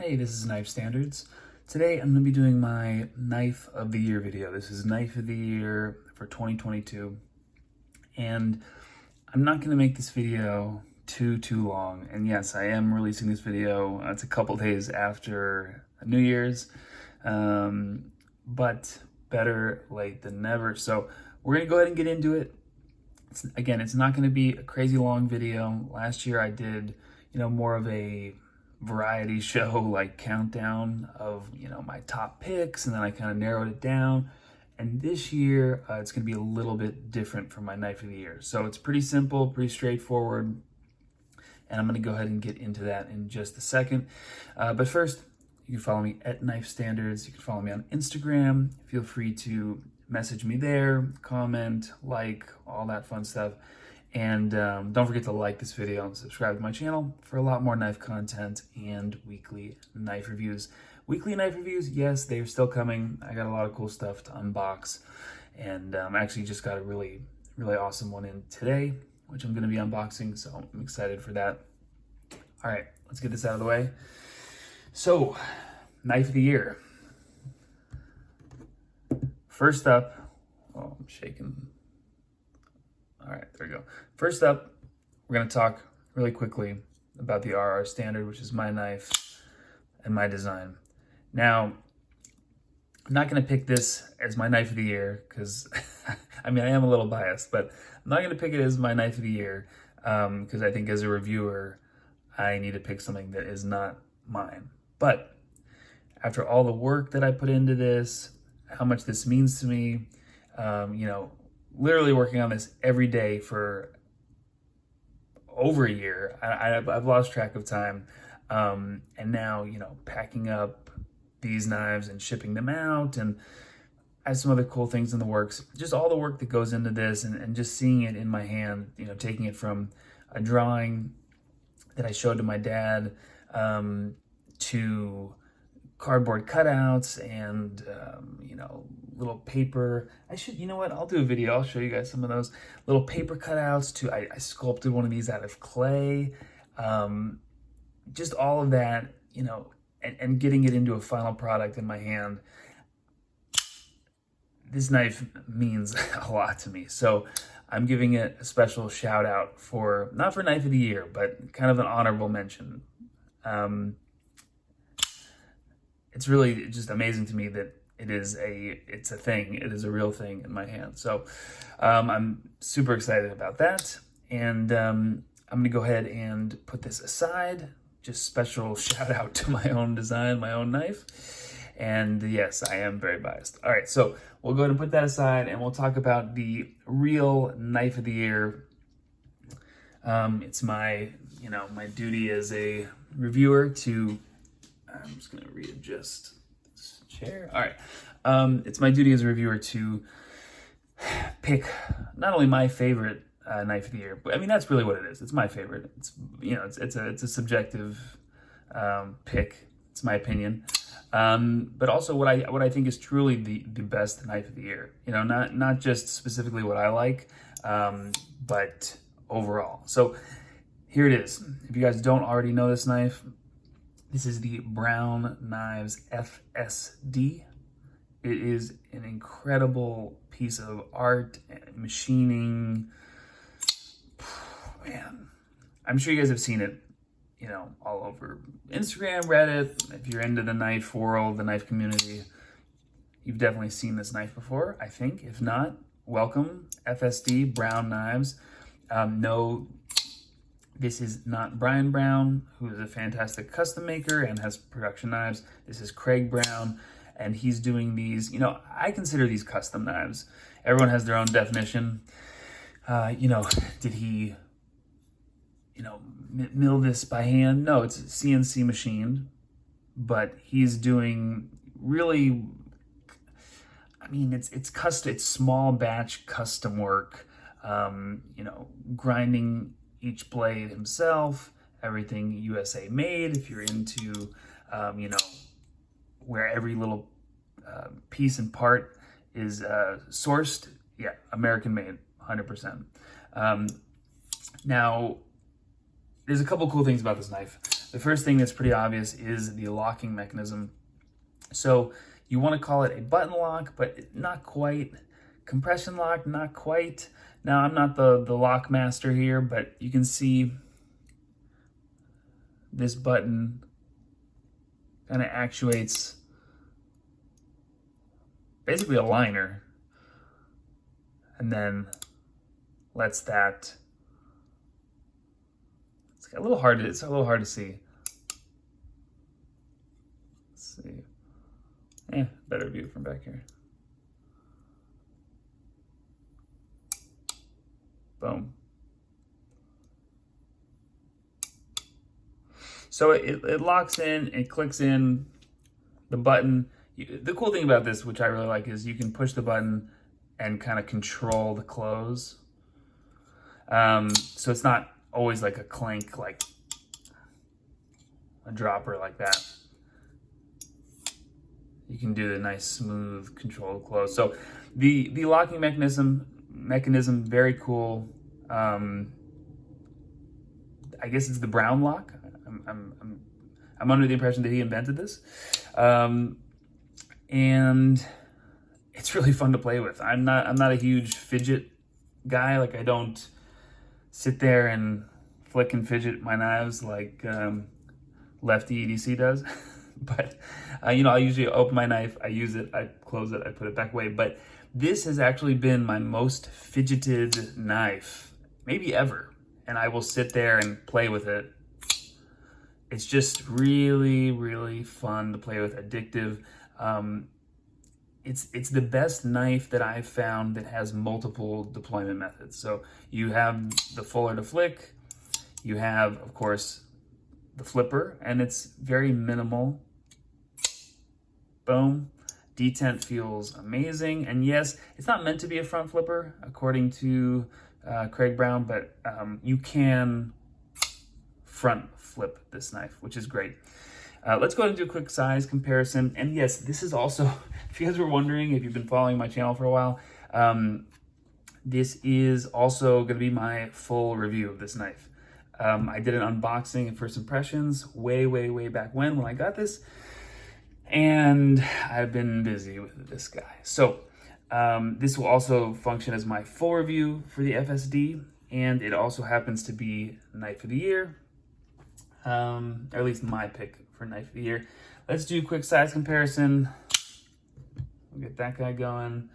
Hey, this is Knife Standards. Today I'm going to be doing my Knife of the Year video. This is Knife of the Year for 2022. And I'm not going to make this video too long. And yes, I am releasing this video. It's a couple days after New Year's. But better late than never. So we're going to go ahead and get into it. It's not going to be a crazy long video. Last year I did, more of a variety show, like countdown of, my top picks, and then I kind of narrowed it down. And this year, it's going to be a little bit different from my Knife of the Year. So it's pretty simple, pretty straightforward. And I'm going to go ahead and get into that in just a second. But first, you can follow me at Knife Standards. You can follow me on Instagram. Feel free to message me there, comment, like, all that fun stuff. And don't forget to like this video and subscribe to my channel for a lot more knife content and weekly knife reviews. Weekly knife reviews, yes, they're still coming. I got a lot of cool stuff to unbox. And I actually just got a really awesome one in today, which I'm going to be unboxing, so I'm excited for that. All right, let's get this out of the way. So, Knife of the Year. First up, oh, I'm shaking. All right, there we go. First up, we're going to talk really quickly about the RR Standard, which is my knife and my design. Now, I'm not going to pick this as my Knife of the Year because, I am a little biased, but I'm not going to pick it as my Knife of the Year because I think as a reviewer, I need to pick something that is not mine. But after all the work that I put into this, how much this means to me, literally working on this every day for over a year. I've lost track of time. And now, packing up these knives and shipping them out, and I have some other cool things in the works. Just all the work that goes into this, and just seeing it in my hand, taking it from a drawing that I showed to my dad to cardboard cutouts and, little paper. I'll do a video. I'll show you guys some of those little paper cutouts to, I sculpted one of these out of clay. Just all of that, and getting it into a final product in my hand. This knife means a lot to me. So I'm giving it a special shout out not for Knife of the Year, but kind of an honorable mention. It's really just amazing to me that it's a thing. It is a real thing in my hand. So I'm super excited about that. And I'm going to go ahead and put this aside. Just special shout out to my own design, my own knife. And yes, I am very biased. All right, so we'll go ahead and put that aside, and we'll talk about the real Knife of the Year. It's my duty as a reviewer to, I'm just going to readjust this chair. All right. It's my duty as a reviewer to pick not only my favorite Knife of the Year, but that's really what it is. It's my favorite. It's, it's a subjective pick. It's my opinion. But also what I think is truly the best Knife of the Year. Not just specifically what I like, but overall. So here it is. If you guys don't already know this knife, this is the Brown Knives FSD. It is an incredible piece of art and machining. Man, I'm sure you guys have seen it, all over Instagram, Reddit. If you're into the knife world, the knife community, you've definitely seen this knife before, I think. If not, welcome, FSD, Brown Knives. No, this is not Brian Brown, who is a fantastic custom maker and has production knives. This is Craig Brown, and he's doing these, I consider these custom knives. Everyone has their own definition. Did he, mill this by hand? No, it's CNC machined, but he's doing really, it's custom, it's small batch custom work, grinding each blade himself, everything USA made. If you're into, where every little piece and part is sourced, yeah, American made, 100%. Now, there's a couple cool things about this knife. The first thing that's pretty obvious is the locking mechanism. So you want to call it a button lock, but not quite. Compression lock, not quite. Now, I'm not the lock master here, but you can see this button kind of actuates basically a liner, and then lets that. It's a little hard to see. Let's see. Better view from back here. Boom. So it locks in, it clicks in the button. The cool thing about this, which I really like, is you can push the button and kind of control the close. So it's not always like a clink, like a dropper like that. You can do the nice, smooth, controlled close. So the locking mechanism, very cool. I guess it's the Brown lock. I'm under the impression that he invented this, and it's really fun to play with. I'm not a huge fidget guy. Like, I don't sit there and flick and fidget my knives like Lefty EDC does. But I usually open my knife, I use it, I close it, I put it back away. But this has actually been my most fidgeted knife, maybe ever. And I will sit there and play with it. It's just really, really fun to play with, addictive. It's the best knife that I've found that has multiple deployment methods. So you have the fuller to flick, you have, of course, the flipper, and it's very minimal. Boom. Detent feels amazing. And yes, it's not meant to be a front flipper, according to Craig Brown, but you can front flip this knife, which is great. Let's go ahead and do a quick size comparison. And yes, this is also, if you guys were wondering, if you've been following my channel for a while, this is also going to be my full review of this knife. I did an unboxing and first impressions way back when I got this. And I've been busy with this guy. So this will also function as my full review for the FSD, and it also happens to be Knife of the Year, or at least my pick for Knife of the Year. Let's do a quick size comparison. We'll get that guy going.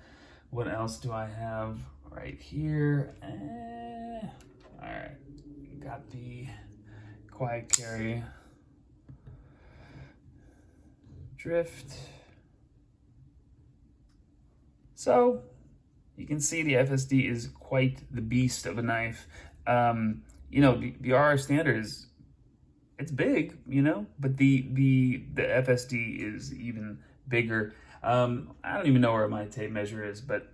What else do I have right here? All right, got the Quiet Carry Drift. So you can see the FSD is quite the beast of a knife. The RR Standard it's big, but the FSD is even bigger. I don't even know where my tape measure is, but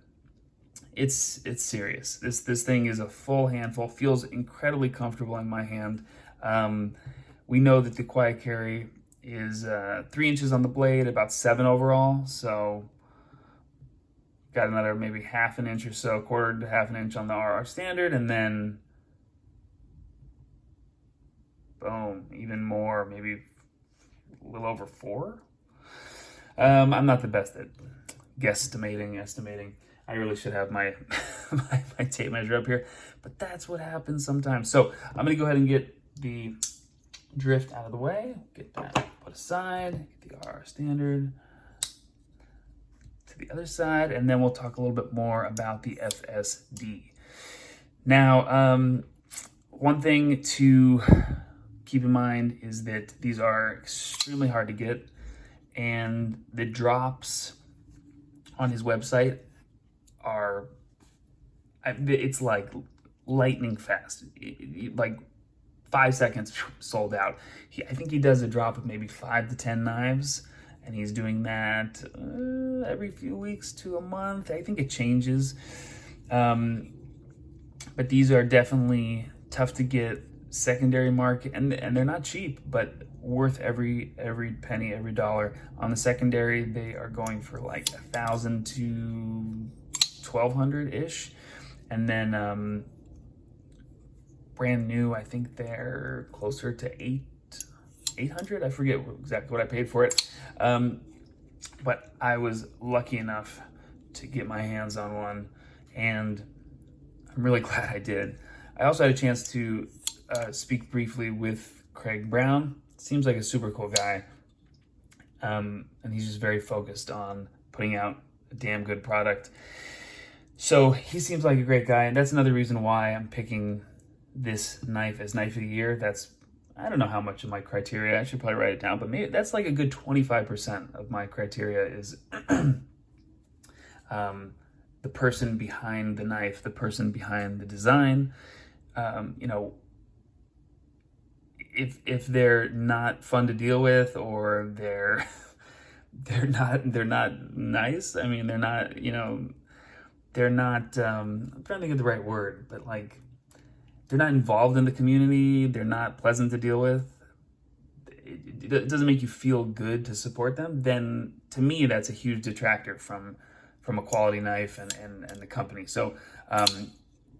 it's serious. This thing is a full handful, feels incredibly comfortable in my hand. We know that the Quiet Carry is 3 inches on the blade, about 7 overall. So got another maybe half an inch or so, quarter to half an inch on the RR Standard, and then boom, even more, maybe a little over 4. I'm not the best at estimating. I really should have my my tape measure up here, but that's what happens sometimes. So I'm gonna go ahead and get the drift out of the way, get that put aside, get the RR Standard to the other side, and then we'll talk a little bit more about the FSD. Now, one thing to keep in mind is that these are extremely hard to get, and the drops on his website it's like lightning fast. Like 5 seconds sold out. I think he does a drop of maybe 5 to 10 knives, and he's doing that every few weeks to a month. I think it changes, but these are definitely tough to get, secondary market, and they're not cheap, but worth every penny, every dollar. On the secondary, they are going for like $1,000 to $1,200 ish, and then brand new, I think they're closer to $800. I forget exactly what I paid for it. But I was lucky enough to get my hands on one, and I'm really glad I did. I also had a chance to speak briefly with Craig Brown. Seems like a super cool guy, and he's just very focused on putting out a damn good product. So he seems like a great guy, and that's another reason why I'm picking this knife as knife of the year. That's, I don't know how much of my criteria, I should probably write it down, but maybe that's like a good 25% of my criteria is the person behind the knife, the person behind the design. You know, if they're not fun to deal with, or they're not nice. I mean, they're not, you know, they're not, I'm trying to think of the right word, but like, they're not involved in the community, they're not pleasant to deal with, it doesn't make you feel good to support them, then to me, that's a huge detractor from a quality knife and the company. So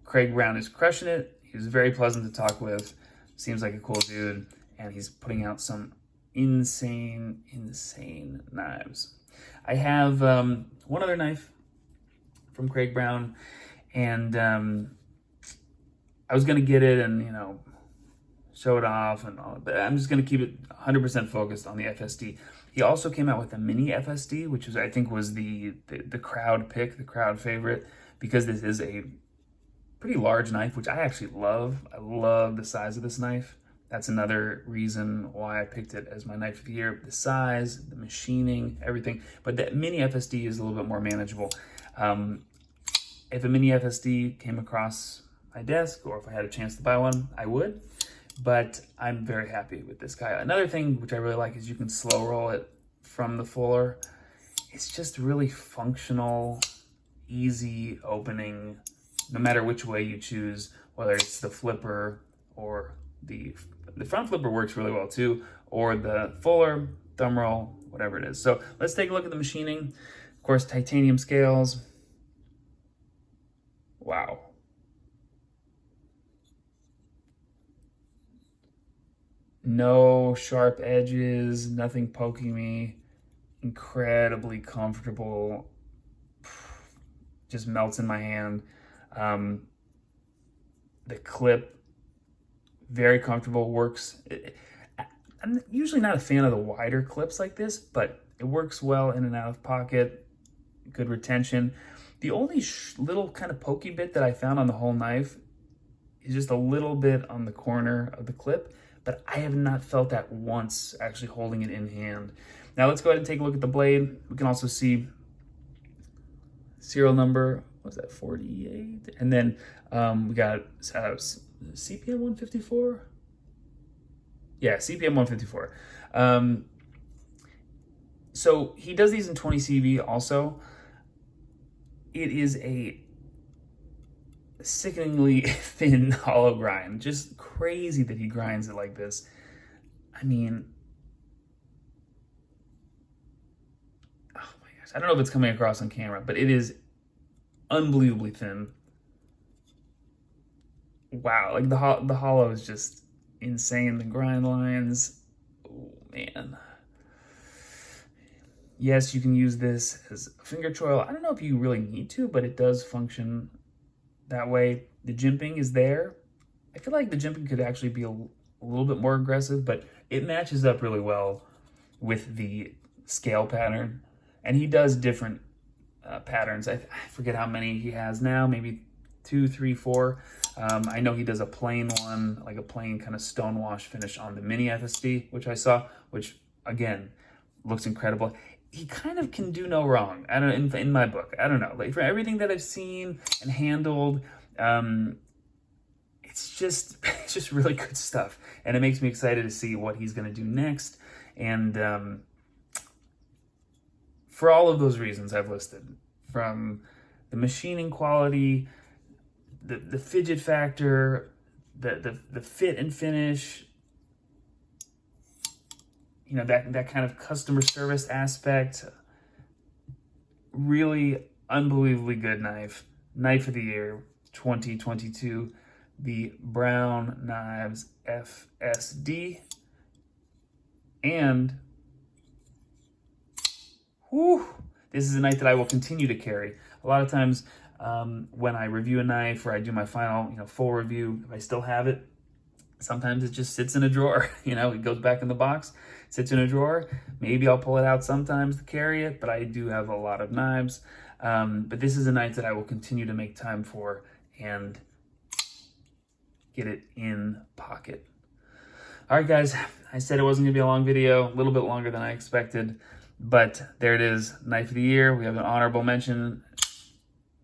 Craig Brown is crushing it. He was very pleasant to talk with, seems like a cool dude, and he's putting out some insane knives. I have one other knife from Craig Brown, and I was gonna get it and, you know, show it off and all, but I'm just gonna keep it 100% focused on the FSD. He also came out with a mini FSD, which was, I think, was the crowd pick, the crowd favorite, because this is a pretty large knife, which I actually love. I love the size of this knife. That's another reason why I picked it as my knife of the year. The size, the machining, everything. But that mini FSD is a little bit more manageable. If a mini FSD came across my desk, or if I had a chance to buy one, I would. But I'm very happy with this guy. Another thing which I really like is you can slow roll it from the fuller. It's just really functional, easy opening, no matter which way you choose, whether it's the flipper or the front flipper works really well too, or the fuller, thumb roll, whatever it is. So let's take a look at the machining. Of course, titanium scales. Wow. No sharp edges, nothing poking me. Incredibly comfortable. Just melts in my hand. The clip, very comfortable, works. I'm usually not a fan of the wider clips like this, but it works well in and out of pocket, good retention. The only little kind of pokey bit that I found on the whole knife is just a little bit on the corner of the clip, but I have not felt that once actually holding it in hand. Now let's go ahead and take a look at the blade. We can also see serial number, what's that, 48? And then we got CPM 154? Yeah, CPM 154. So he does these in 20 CV also. It is a sickeningly thin hollow grind. Just crazy that he grinds it like this. I mean, oh my gosh. I don't know if it's coming across on camera, but it is unbelievably thin. Wow, like the hollow is just insane. The grind lines, oh man. Yes, you can use this as a finger choil. I don't know if you really need to, but it does function that way. The jimping is there. I feel like the jimping could actually be a little bit more aggressive, but it matches up really well with the scale pattern. And he does different patterns. I forget how many he has now, maybe 2, 3, 4. I know he does a plain one, like a plain kind of stonewash finish on the mini FSD, which I saw, which again, looks incredible. He kind of can do no wrong. I don't know, in my book. I don't know. Like, for everything that I've seen and handled, it's just really good stuff, and it makes me excited to see what he's going to do next. And for all of those reasons I've listed, from the machining quality, the fidget factor, the fit and finish, you know, that kind of customer service aspect, really unbelievably good knife. Knife of the year 2022, the Brown Knives FSD. And whew, this is a knife that I will continue to carry. A lot of times when I review a knife or I do my final, full review, if I still have it, sometimes it just sits in a drawer. It goes back in the box, sits in a drawer. Maybe I'll pull it out sometimes to carry it, but I do have a lot of knives. But this is a knife that I will continue to make time for and get it in pocket. All right, guys, I said it wasn't gonna be a long video, a little bit longer than I expected, but there it is, Knife of the Year. We have an honorable mention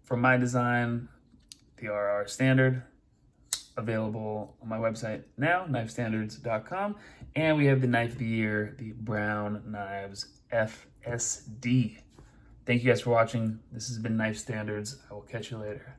from my design, the RR Standard, available on my website now, knifestandards.com. And we have the Knife of the Year, the Brown Knives FSD. Thank you guys for watching. This has been Knife Standards. I will catch you later.